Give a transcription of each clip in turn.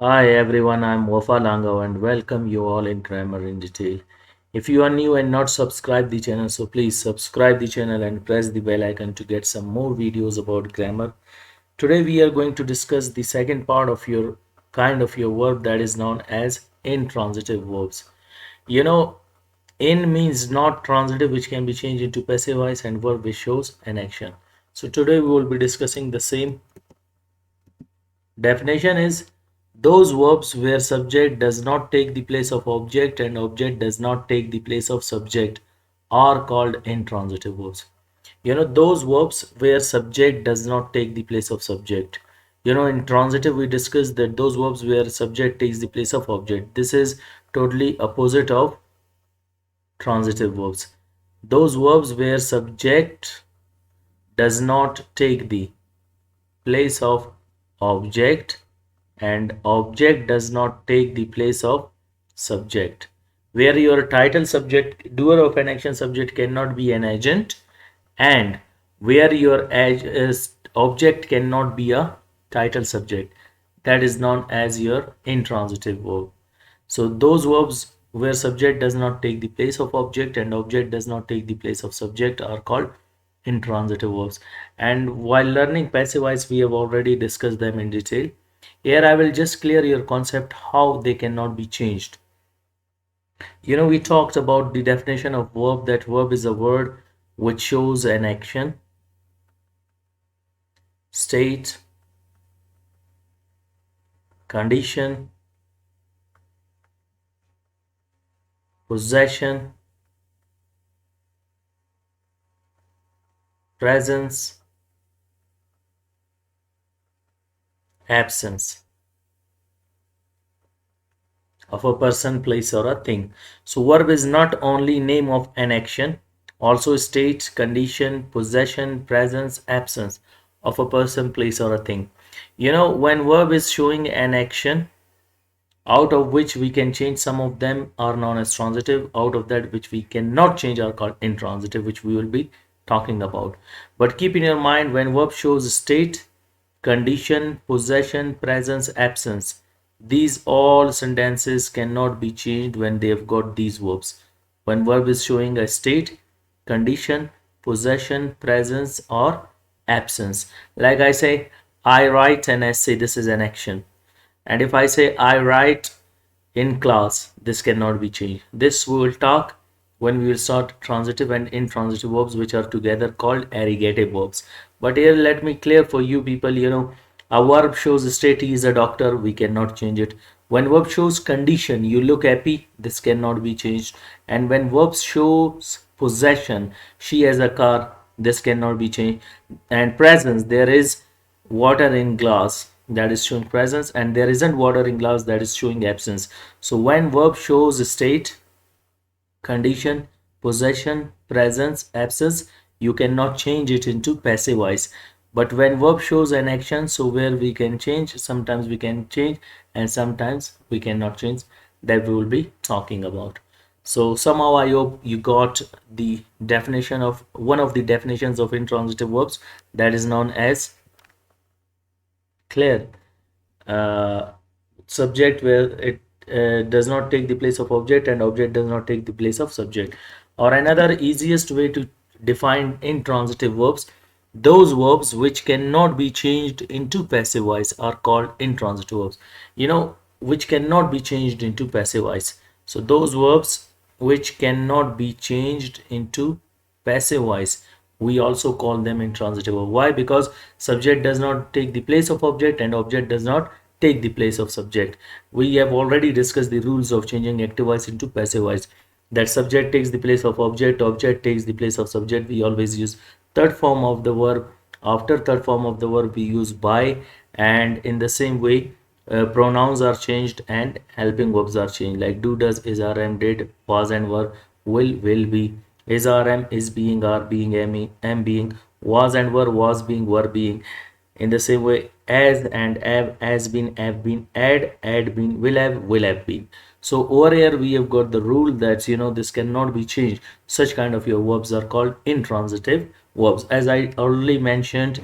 Hi everyone, I'm Wafa Lango and welcome you all in Grammar in Detail. If you are new and not subscribed the channel, so please subscribe the channel and press the bell icon to get some more videos about grammar. Today we are going to discuss the second part of your verb that is known as intransitive verbs. You know, in means not transitive which can be changed into passive voice and verb which shows an action. So today we will be discussing the same. Definition is those verbs where subject does not take the place of object and object does not take the place of subject are called intransitive verbs. Those verbs where subject does not take the place of subject. In transitive, we discussed that those verbs where subject takes the place of object. This is totally opposite of transitive verbs. Those verbs where subject does not take the place of object and object does not take the place of subject, where your title subject doer of an action subject cannot be an agent, and where your object cannot be a title subject, that is known as your intransitive verb. So those verbs where subject does not take the place of object and object does not take the place of subject are called intransitive verbs. And while learning passive voice, we have already discussed them in detail. Here I will just clear your concept how they cannot be changed. We talked about the definition of verb, that verb is a word which shows an action, state, condition, possession, presence, absence of a person, place, or a thing. So verb is not only name of an action, also state, condition, possession, presence, absence of a person, place, or a thing. When verb is showing an action, out of which we can change, some of them are known as transitive, out of that which we cannot change are called intransitive, which we will be talking about. But keep in your mind, when verb shows state, condition, possession, presence, absence, these all sentences cannot be changed when they have got these verbs. When verb is showing a state, condition, possession, presence, or absence, like I say I write an essay, this is an action. And if I say I write in class, this cannot be changed. This we will talk when we will start transitive and intransitive verbs, which are together called ergative verbs. But here let me clear for you people, a verb shows state, he is a doctor, we cannot change it. When verb shows condition, you look happy, this cannot be changed. And when verb shows possession, she has a car, this cannot be changed. And presence, there is water in glass, that is showing presence, and there isn't water in glass, that is showing absence. So when verb shows state, condition, possession, presence, absence, you cannot change it into passive voice. But when verb shows an action, so where we can change, sometimes we can change and sometimes we cannot change, that we will be talking about. So somehow I hope you got the definition of one of the definitions of intransitive verbs, that is known as clear. uh, Subject where it does not take the place of object and object does not take the place of subject. Or another easiest way to define intransitive verbs, those verbs which cannot be changed into passive voice are called intransitive verbs. Which cannot be changed into passive voice. So those verbs which cannot be changed into passive voice, we also call them intransitive verb. Why? Because subject does not take the place of object and object does not take the place of subject. We have already discussed the rules of changing active voice into passive voice, that subject takes the place of object, object takes the place of subject. We always use third form of the verb. After third form of the verb we use by, and in the same way pronouns are changed and helping verbs are changed, like do, does, is, are, am, did, was and were, will be, is, are, am, is being, are being, am being, was and were, was being, were being. In the same way, as and have been, had been, will have been. So over here we have got the rule that this cannot be changed. Such kind of your verbs are called intransitive verbs. As I already mentioned,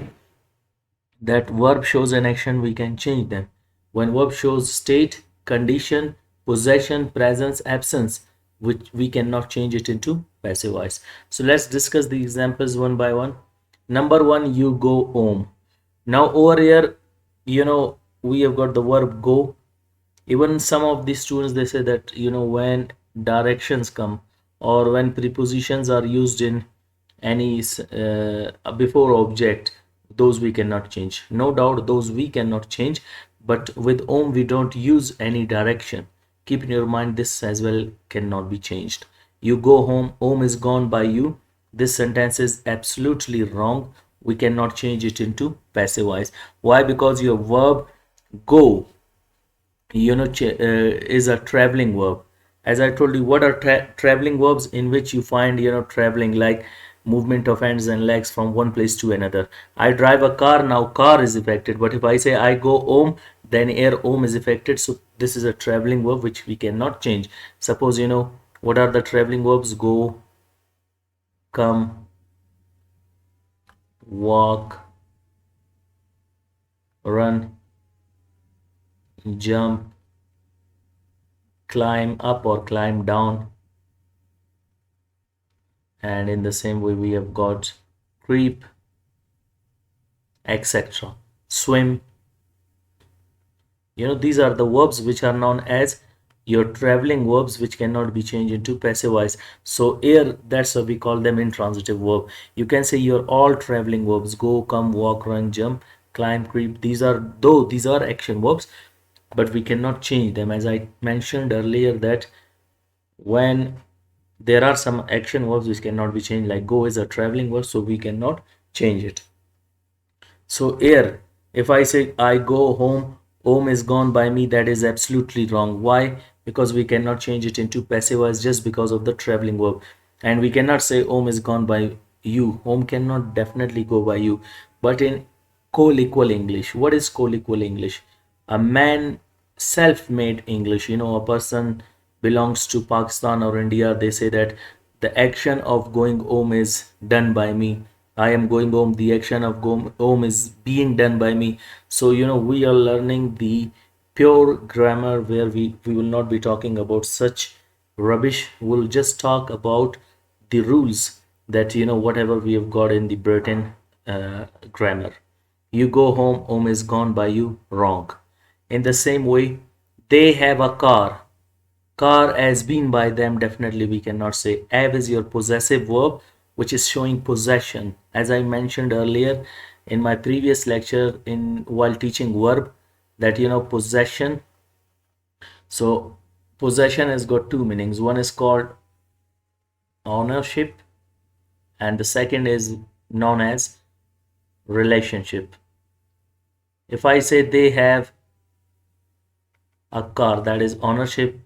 that verb shows an action, we can change them. When verb shows state, condition, possession, presence, absence, which we cannot change it into passive voice. So let's discuss the examples one by one. Number one, you go home. Now over here, we have got the verb go. Even some of the students, they say that when directions come or when prepositions are used in any before object, those we cannot change. No doubt those we cannot change, but with om we don't use any direction. Keep in your mind this as well cannot be changed. You go home, home is gone by you. This sentence is absolutely wrong. We cannot change it into passive voice. Why? Because your verb go is a traveling verb. As I told you, what are traveling verbs? In which you find traveling, like movement of hands and legs from one place to another. I drive a car. Now car is affected, but if I say I go home, then air home is affected. So this is a traveling verb which we cannot change. Suppose what are the traveling verbs? Go, come, walk, run, jump, climb up or climb down. And in the same way we have got creep, etc. Swim. These are the verbs which are known as your traveling verbs, which cannot be changed into passive voice. So here, that's why we call them intransitive verb. You can say your all traveling verbs: go, come, walk, run, jump, climb, creep. These are action verbs, but we cannot change them. As I mentioned earlier, that when there are some action verbs which cannot be changed, like go is a traveling verb, so we cannot change it. So here, if I say I go home, home is gone by me, that is absolutely wrong. Why? Because we cannot change it into passive voice just because of the traveling verb. And we cannot say home is gone by you. Home cannot definitely go by you. But in co-equal English, what is co-equal English? A man self-made English. A person belongs to Pakistan or India, they say that the action of going home is done by me. I am going home, the action of going home is being done by me. So we are learning the pure grammar, where we will not be talking about such rubbish. We'll just talk about the rules, that whatever we have got in the Britain grammar. You go home, home is gone by you, wrong. In the same way, they have a car. Car has been by them, definitely we cannot say. Have is your possessive verb, which is showing possession. As I mentioned earlier in my previous lecture, in while teaching verb, that possession. So possession has got two meanings. One is called ownership, and the second is known as relationship. If I say they have a car, that is ownership.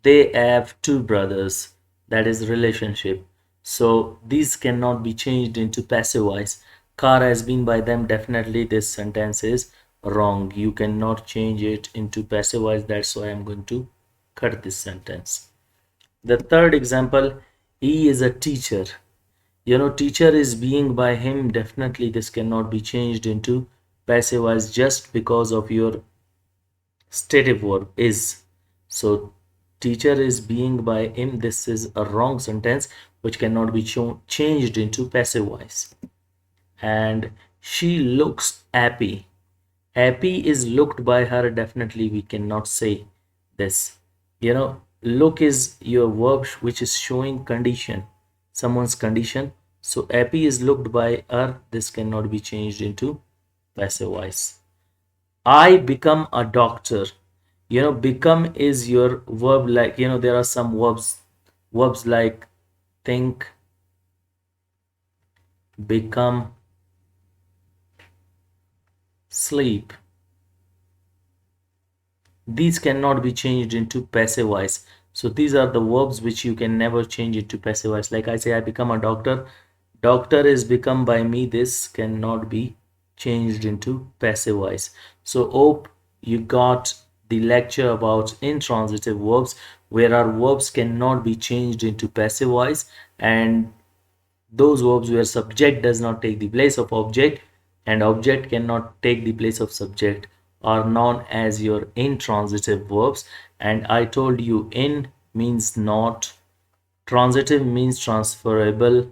They have two brothers, that is relationship. So these cannot be changed into passive voice. Car has been by them, definitely this sentence is wrong. You cannot change it into passive voice. That's why I'm going to cut this sentence. The third example, he is a teacher. Teacher is being by him, definitely this cannot be changed into passive voice just because of your stative verb is. So teacher is being by him, this is a wrong sentence which cannot be changed into passive voice. And she looks happy. Happy is looked by her, definitely we cannot say this. Look is your verb which is showing condition, someone's condition. So happy is looked by her, this cannot be changed into passive voice. I become a doctor. Become is your verb, like there are some verbs like think, become, sleep. These cannot be changed into passive voice. So these are the verbs which you can never change into passive voice. Like I say, I become a doctor. Doctor is become by me, this cannot be changed into passive voice. So hope you got the lecture about intransitive verbs, where our verbs cannot be changed into passive voice, and those verbs where subject does not take the place of object and object cannot take the place of subject. are known as your intransitive verbs. And I told you in means not, transitive means transferable,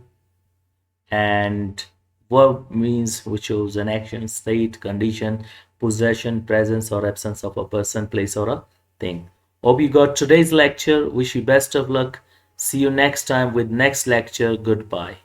and verb means which shows an action, state, condition, possession, presence or absence of a person, place or a thing. Hope you got today's lecture. Wish you best of luck. See you next time with next lecture. Goodbye.